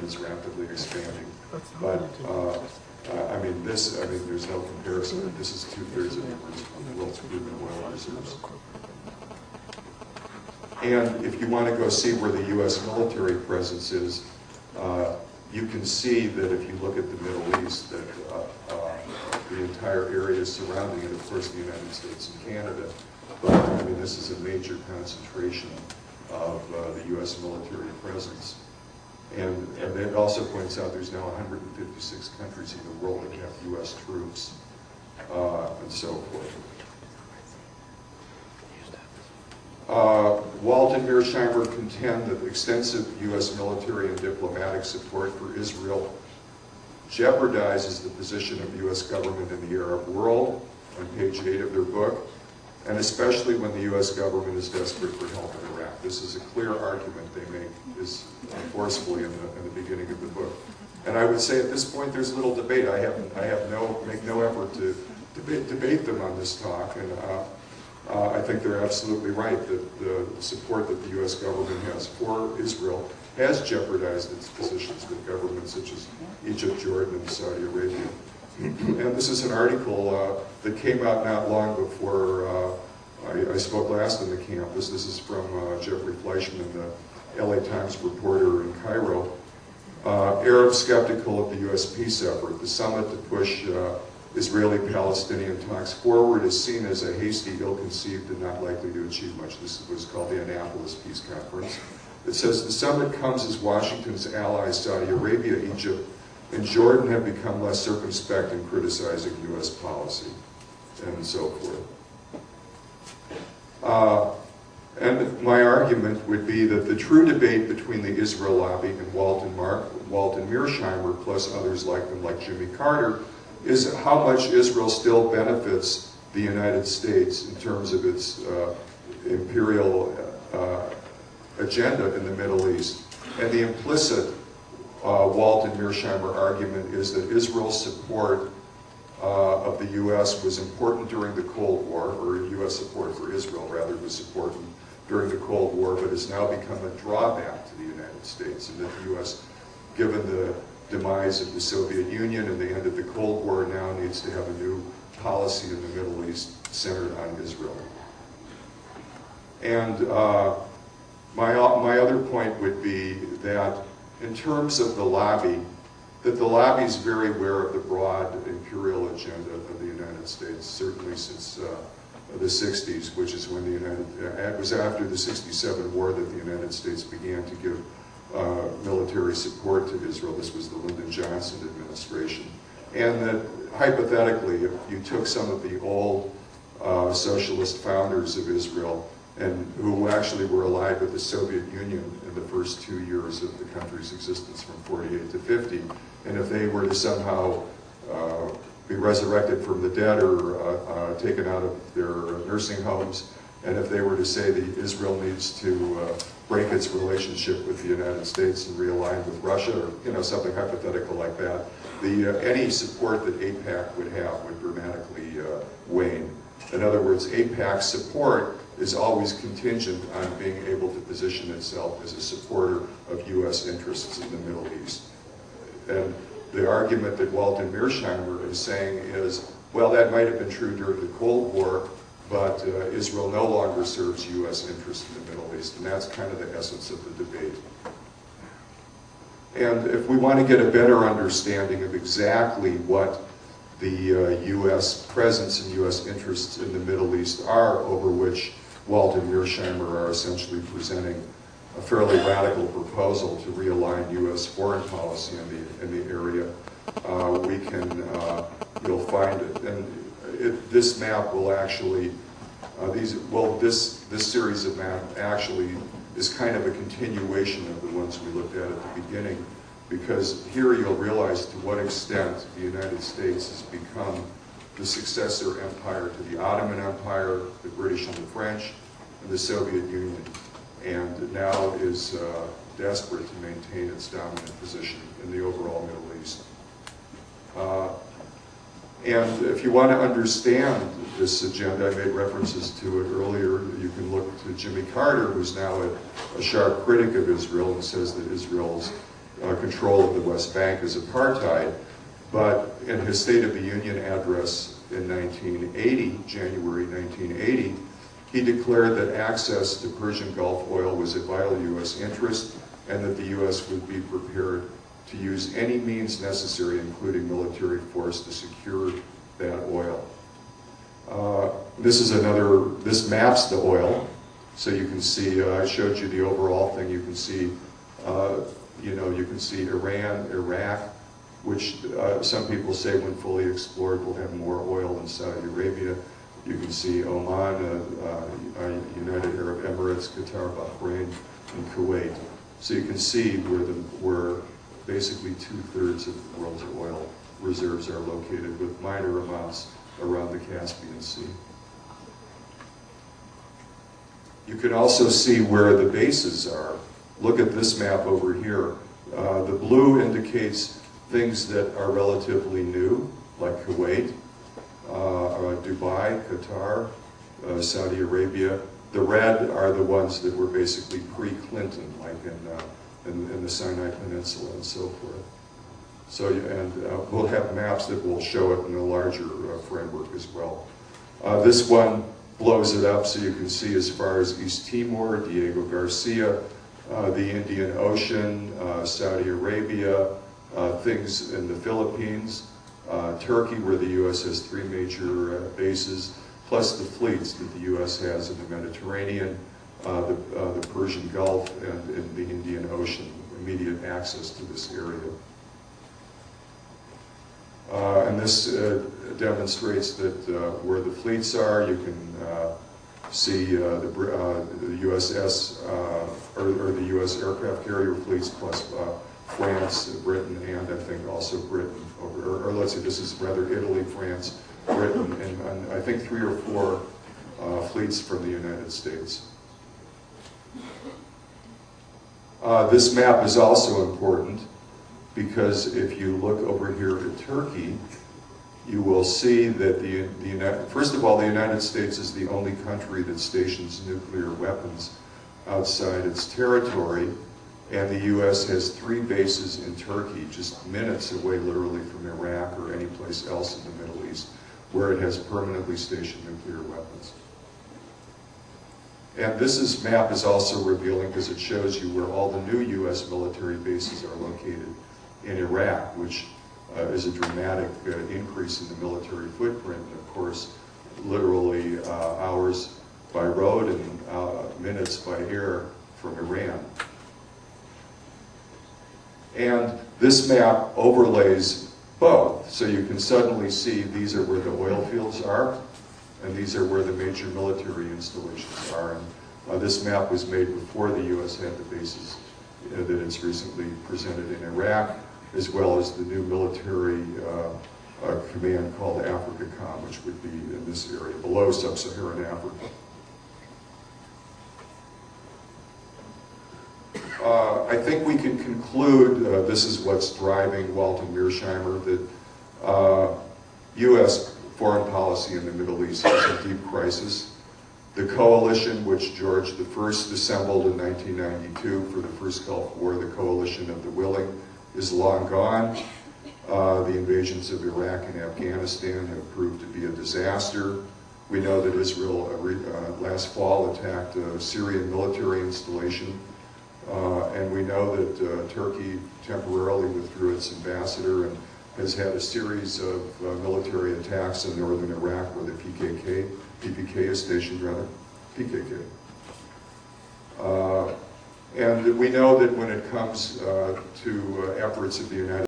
is rapidly expanding. But I mean, there's no comparison. This is 2/3 of the world's crude and oil reserves. And if you want to go see where the U.S. military presence is, you can see that if you look at the Middle East, that the entire area surrounding it, of course, the United States and Canada. But I mean, this is a major concentration of the U.S. military presence. And it also points out there's now 156 countries in the world that have U.S. troops, and so forth. Walt and Mearsheimer contend that extensive U.S. military and diplomatic support for Israel jeopardizes the position of U.S. government in the Arab world, on page 8 of their book, and especially when the U.S. government is desperate for help in Iraq. This is a clear argument they make forcefully in the beginning of the book. And I would say at this point there's little debate. I make no effort to debate them on this talk, and I think they're absolutely right that the support that the U.S. government has for Israel has jeopardized its positions with governments such as Egypt, Jordan, and Saudi Arabia. And this is an article that came out not long before I spoke last on the campus. This is from Jeffrey Fleischman, the LA Times reporter in Cairo. Arabs skeptical of the U.S. peace effort. The summit to push Israeli-Palestinian talks forward is seen as a hasty, ill-conceived, and not likely to achieve much. This was called the Annapolis Peace Conference. It says the summit comes as Washington's allies Saudi Arabia, Egypt, and Jordan have become less circumspect in criticizing U.S. policy, and so forth. And my argument would be that the true debate between the Israel lobby and Walt and Mearsheimer, plus others like them, like Jimmy Carter, is how much Israel still benefits the United States in terms of its imperial agenda in the Middle East. And the implicit Walt and Mearsheimer argument is that Israel's support of the U.S. was important during the Cold War, or U.S. support for Israel rather was important during the Cold War, but has now become a drawback to the United States, and that the U.S., given the demise of the Soviet Union and the end of the Cold War, now needs to have a new policy in the Middle East centered on Israel. And my other point would be that in terms of the lobby, that the lobby is very aware of the broad imperial agenda of the United States, certainly since the 60s, which is when it was after the 67 war that the United States began to give military support to Israel. This was the Lyndon Johnson administration. And that hypothetically, if you took some of the old socialist founders of Israel, and who actually were allied with the Soviet Union in the first 2 years of the country's existence from 48 to 50, and if they were to somehow be resurrected from the dead or taken out of their nursing homes, and if they were to say that Israel needs to break its relationship with the United States and realign with Russia, or something hypothetical like that, any support that AIPAC would have would dramatically wane. In other words, AIPAC's support is always contingent on being able to position itself as a supporter of U.S. interests in the Middle East. And the argument that Walt and Mearsheimer is saying is, well, that might have been true during the Cold War, but Israel no longer serves U.S. interests in the Middle East, and that's kind of the essence of the debate. And if we want to get a better understanding of exactly what the U.S. presence and U.S. interests in the Middle East are, over which Walt and Mearsheimer are essentially presenting a fairly radical proposal to realign U.S. foreign policy in the area, you'll find it. And this map will actually, this series of maps actually is kind of a continuation of the ones we looked at the beginning, because here you'll realize to what extent the United States has become the successor empire to the Ottoman Empire, the British and the French, and the Soviet Union, and now is desperate to maintain its dominant position in the overall Middle East. And if you want to understand this agenda, I made references to it earlier, you can look to Jimmy Carter, who's now a sharp critic of Israel and says that Israel's control of the West Bank as apartheid, but in his State of the Union address in 1980, January 1980, he declared that access to Persian Gulf oil was a vital U.S. interest and that the U.S. would be prepared to use any means necessary, including military force, to secure that oil. This maps the oil, so you can see, I showed you the overall thing, you can see, you can see Iran, Iraq, which some people say when fully explored will have more oil than Saudi Arabia. You can see Oman, United Arab Emirates, Qatar, Bahrain, and Kuwait. So you can see where basically 2/3 of the world's oil reserves are located, with minor amounts around the Caspian Sea. You can also see where the bases are. Look at this map over here. The blue indicates things that are relatively new, like Kuwait, Dubai, Qatar, Saudi Arabia. The red are the ones that were basically pre-Clinton, like in the Sinai Peninsula and so forth. So, we'll have maps that will show it in a larger framework as well. This one blows it up so you can see as far as East Timor, Diego Garcia, the Indian Ocean, Saudi Arabia, things in the Philippines, Turkey, where the U.S. has 3 major bases, plus the fleets that the U.S. has in the Mediterranean, the Persian Gulf, and in the Indian Ocean, immediate access to this area. And this demonstrates that where the fleets are, you can see the USS, or the U.S. aircraft carrier fleets, plus France, Britain, and I think also Britain, or let's see, this is rather Italy, France, Britain, and I think 3 or 4 fleets from the United States. This map is also important because if you look over here at Turkey, you will see that first of all, the United States is the only country that stations nuclear weapons outside its territory, and the U.S. has 3 bases in Turkey, just minutes away literally from Iraq or any place else in the Middle East, where it has permanently stationed nuclear weapons. And this map is also revealing because it shows you where all the new U.S. military bases are located in Iraq, which is a dramatic increase in the military footprint, and of course, literally hours by road and minutes by air from Iran. And this map overlays both, so you can suddenly see these are where the oil fields are, and these are where the major military installations are. And this map was made before the U.S. had the bases that it's recently presented in Iraq, as well as the new military command called AfricaCom, which would be in this area, below sub-Saharan Africa. I think we can conclude, this is what's driving Walter Mearsheimer, that U.S. foreign policy in the Middle East is a deep crisis. The coalition which George I assembled in 1992 for the first Gulf War, the coalition of the willing, is long gone. The invasions of Iraq and Afghanistan have proved to be a disaster. We know that Israel last fall attacked a Syrian military installation, and we know that Turkey temporarily withdrew its ambassador and has had a series of military attacks in northern Iraq where the PPK is stationed, rather, PKK. And we know that when it comes to efforts of the United